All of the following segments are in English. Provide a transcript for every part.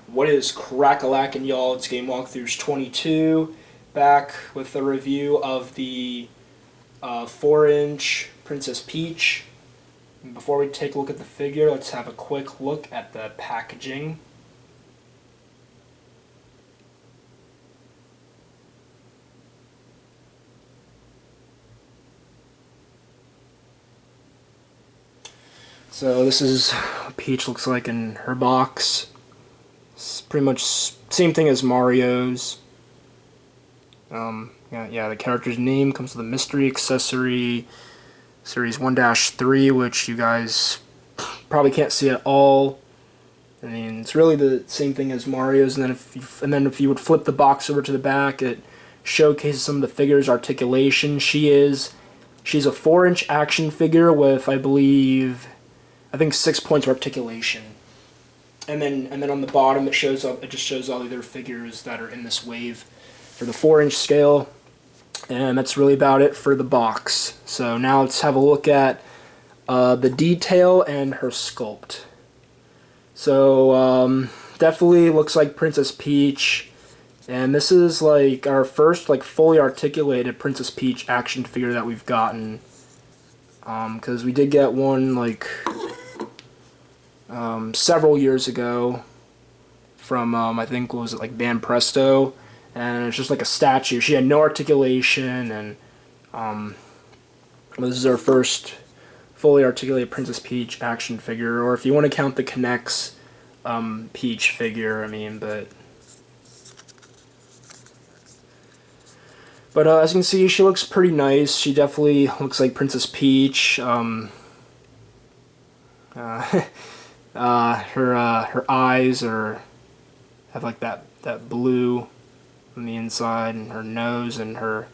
What is crack-a-lackin', y'all? It's Game Walkthroughs 22, back with a review of the 4-inch Princess Peach. And before we take a look at the figure, let's have a quick look at the packaging. So this is what Peach looks like in her box. It's pretty much same thing as Mario's. Yeah, the character's name comes with a mystery accessory, series 1-3, which you guys probably can't see at all. I mean, it's really the same thing as Mario's, and then if you would flip the box over to the back, it showcases some of the figure's articulation. She's a 4-inch action figure with, I think 6 points of articulation. And then on the bottom it just shows all the other figures that are in this wave for the 4-inch scale. And that's really about it for the box. So now let's have a look at the detail and her sculpt. So definitely looks like Princess Peach, and this is like our first like fully articulated Princess Peach action figure that we've gotten. Because we did get one like several years ago from I think what was it, like Van Presto, and it's just like a statue. She had no articulation, and this is our first fully articulated Princess Peach action figure, or if you want to count the Connects Peach figure, I mean, but as you can see, she looks pretty nice. She definitely looks like Princess Peach. Her eyes have like that blue on the inside, and her nose and her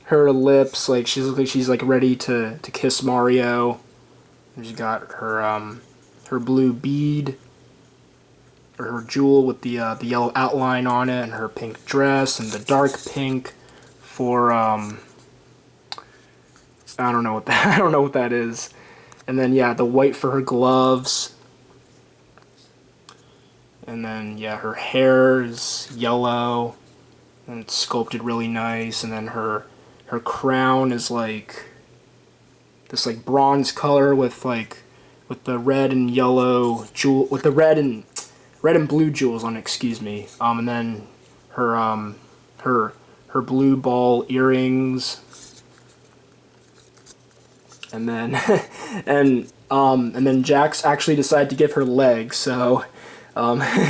her lips, like she looks like she's like ready to kiss Mario. And she's got her blue bead, or her jewel with the yellow outline on it, and her pink dress, and the dark pink for I don't know what that is. And then yeah, the white for her gloves. And then yeah, her hair is yellow and it's sculpted really nice. And then her crown is like this like bronze color with the red and yellow jewel, with the red and blue jewels on it, excuse me. And then her blue ball earrings. And then and then Jax actually decided to give her legs, so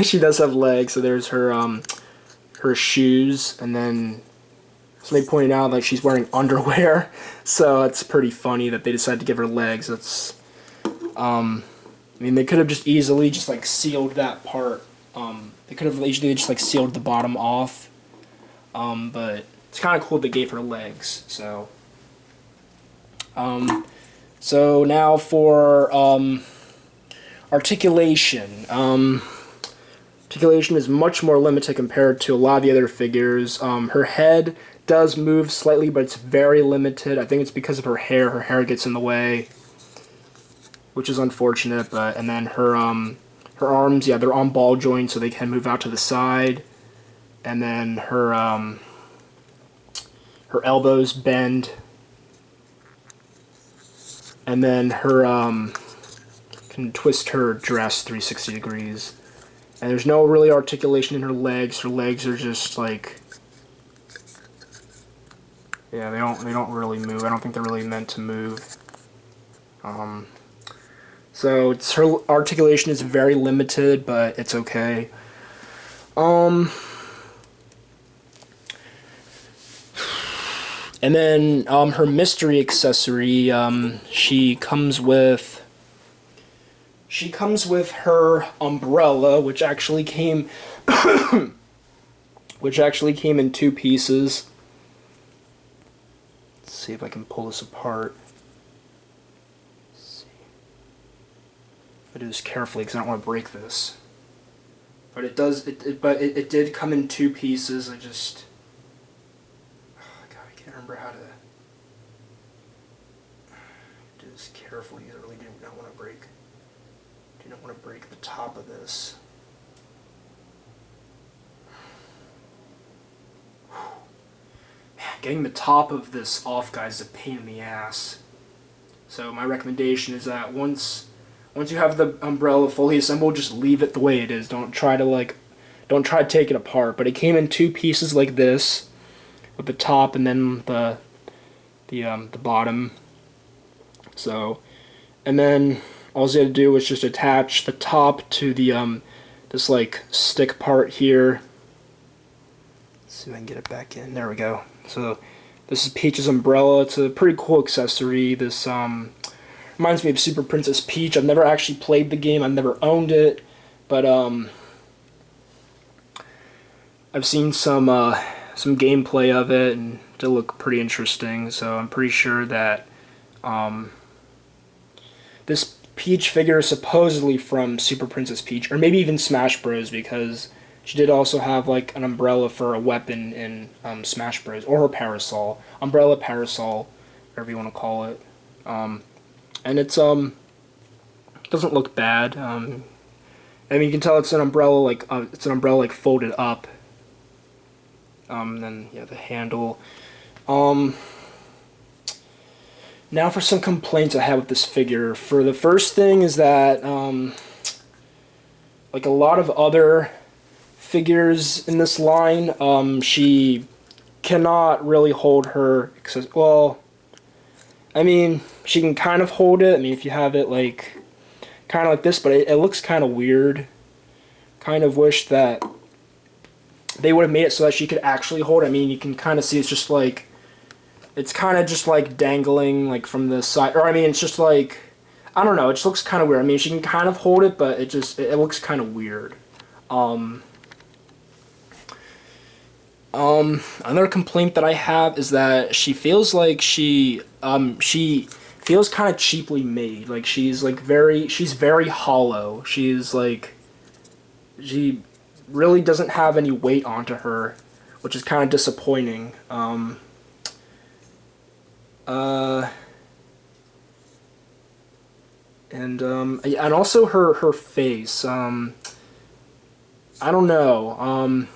she does have legs. So there's her shoes, and then somebody pointed out that she's wearing underwear, so it's pretty funny that they decided to give her legs. That's I mean, they could have just easily just like sealed that part. They could have easily just like sealed the bottom off, but it's kind of cool they gave her legs. So now for articulation. Articulation is much more limited compared to a lot of the other figures. Her head does move slightly, but it's very limited. I think it's because of her hair. Her hair gets in the way, which is unfortunate. And then her arms, yeah, they're on ball joints, so they can move out to the side. And then her elbows bend. And then her can twist her dress 360 degrees. And there's no really articulation in her legs. Her legs are just like, yeah, they don't really move. I don't think they're really meant to move. So her articulation is very limited, but it's okay. And then her mystery accessory, she comes with her umbrella, which actually came in 2 pieces. Let's see if I can pull this apart. Let's see. I do this carefully because I don't want to break this. But it did come in 2 pieces. I can't remember how to do this carefully. I really do not want to break the top of this. getting the top of this off, guys, is a pain in the ass. So my recommendation is that once you have the umbrella fully assembled, just leave it the way it is. Don't try to take it apart. But it came in 2 pieces like this, with the top and then the bottom. So, and then all you had to do was just attach the top to the this like stick part here. Let's see if I can get it back in. There we go. So this is Peach's umbrella. It's a pretty cool accessory. This reminds me of Super Princess Peach. I've never actually played the game. I've never owned it, but I've seen some gameplay of it, and it look pretty interesting. So I'm pretty sure that this Peach figure is supposedly from Super Princess Peach, or maybe even Smash Bros, because she did also have like an umbrella for a weapon in Smash Bros, or her parasol, umbrella, parasol, whatever you want to call it. And it's doesn't look bad. I mean, you can tell it's an umbrella like folded up. Then yeah, the handle. Now for some complaints I have with this figure. For the first thing is that like a lot of other figures in this line, she cannot really hold her. Well, I mean, she can kind of hold it. I mean, if you have it like kind of like this, but it looks kind of weird. Kind of wish that they would have made it so that she could actually hold it. I mean, you can kind of see it's kind of just like dangling like from the side, or I mean, it's just like, I don't know, it just looks kind of weird. I mean, she can kind of hold it, but it looks kind of weird. Another complaint that I have is that she feels like she feels kind of cheaply made. Like she's very hollow. She's like, she really doesn't have any weight onto her, which is kind of disappointing. And also her face. I don't know.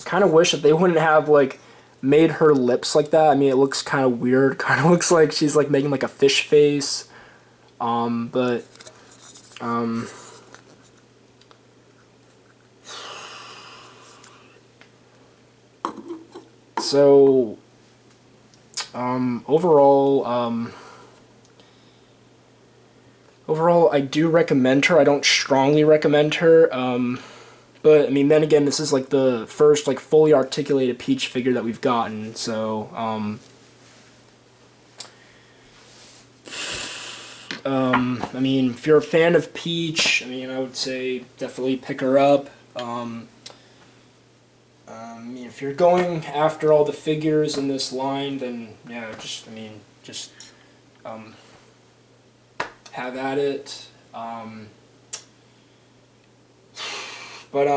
Kind of wish that they wouldn't have like made her lips like that. I mean, it looks kind of weird. Kind of looks like she's like making like a fish face. So overall, I do recommend her. I don't strongly recommend her. But I mean, then again, this is like the first like fully articulated Peach figure that we've gotten. So I mean, if you're a fan of Peach, I mean, I would say definitely pick her up. I mean, if you're going after all the figures in this line, then yeah, just have at it. But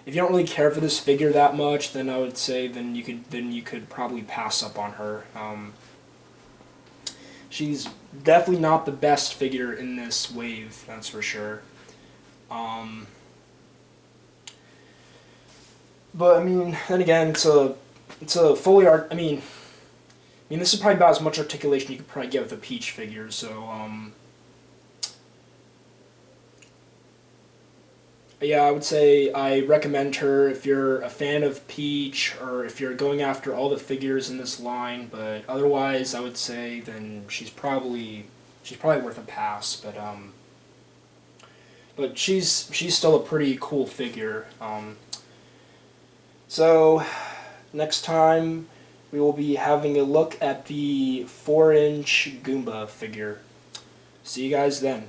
if you don't really care for this figure that much, then I would say then you could probably pass up on her. She's definitely not the best figure in this wave, that's for sure. But I mean, then again, it's a fully I mean, this is probably about as much articulation you could probably get with a Peach figure. So yeah, I would say I recommend her if you're a fan of Peach, or if you're going after all the figures in this line. But otherwise, I would say then she's probably worth a pass. But she's still a pretty cool figure. So next time we will be having a look at the 4-inch Goomba figure. See you guys then.